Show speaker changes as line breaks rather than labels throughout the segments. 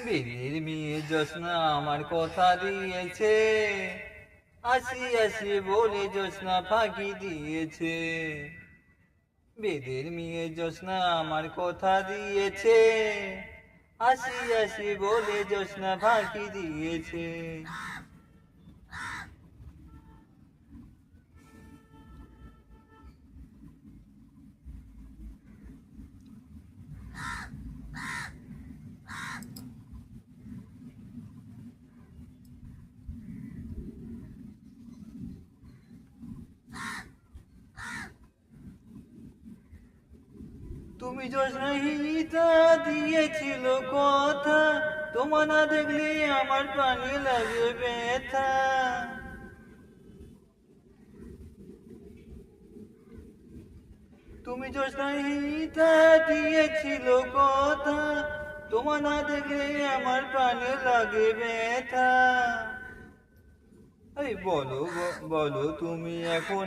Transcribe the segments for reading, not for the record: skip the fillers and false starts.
বিলির মেয়ে জ্যোৎস্না আমার কথা দিয়েছে, আসি আসি বলে জ্যোৎস্না ফাঁকি দিয়েছে। বেদের মেয়ে জ্যোৎস্না আমার কথা দিয়েছে, আসি আসি বলে জ্যোৎস্না ফাঁকি দিয়েছে। তুমি জ্যোৎস্নাহীতা দিয়েছিল কথা, তোমার না দেখলে আমার প্রাণে লাগে ব্যথা। তুমি জ্যোৎস্নাহীতা দিয়েছিল কথা, তোমার না দেখলে আমার প্রাণে লাগে ব্যথা। এই বলো বলো তুমি এখন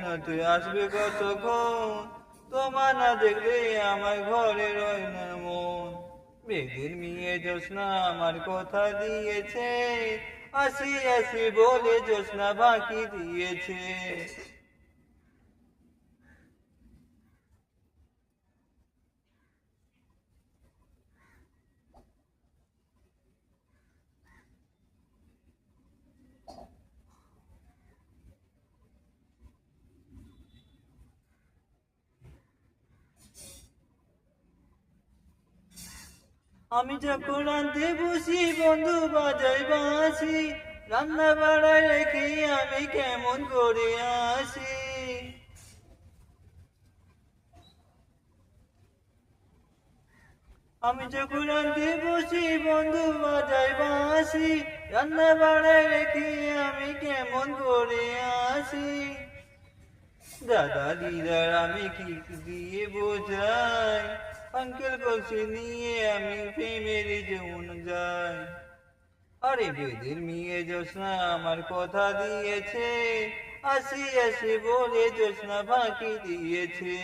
আসবে কতক্ষণ, তোমার না দেখলে আমার ঘরে রয় না মন। বেদের মেয়ে জ্যোৎস্না আমার কথা দিয়েছে, আসি আসি বলে জ্যোৎস্না ফাঁকি দিয়েছে। আমি যখন রাঁধতে বসি বন্ধু বাজাই বাঁশি, রান্না বাড়ায় রেখে আমি কেমন করে আসি। আমি যখন রাঁধতে বসি বন্ধু বাজাই বাঁশি, রান্না বাড়ায় রেখে আমি কেমন করে আসি। দাদা দিদার আমি কি দিয়ে বোঝাই, আঙ্কেল কলসি নিয়ে আমি প্রেমের যেমন যাই। আরে বেদের মেয়ে জ্যোৎস্না আমার কথা দিয়েছে, আসি আসি বলে জ্যোৎস্না ফাঁকি দিয়েছে।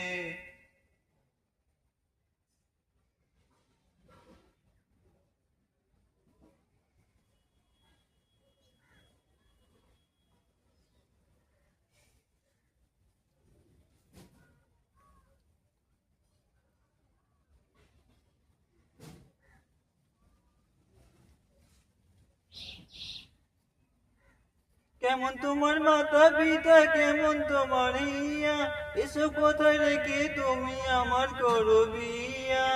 কেমন তোমার মাতা পিতা, কেমন তোমার ইয়া, এসব কোথায় রেখে তুমি আমার করো বিয়া।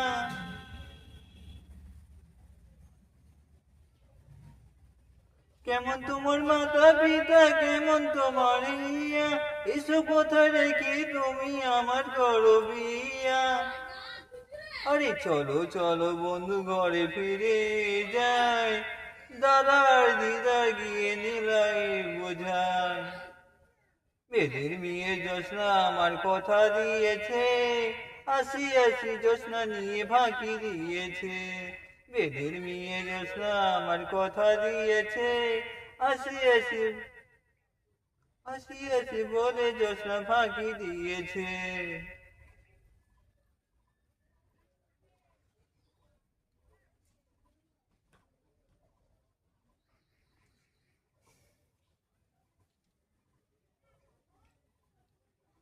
কেমন তোমার মাতা পিতা, কেমন তোমার ইয়া, এসব কোথায় রেখে তুমি আমার করো বিয়া। আরে চলো চলো বন্ধু ঘরে ফিরে যাই, দাদার দিদার গিয়ে নিলাই বোঝায়। বেদের মেয়ে জ্যোৎস্না আমার কথা দিয়েছে, আসি আসি জ্যোৎস্না নিয়ে ফাঁকি দিয়েছে। বেদের মেয়ে জ্যোৎস্না আমার কথা দিয়েছে, আসি আসি আসি আসি বলে জ্যোৎস্না ফাঁকি দিয়েছে।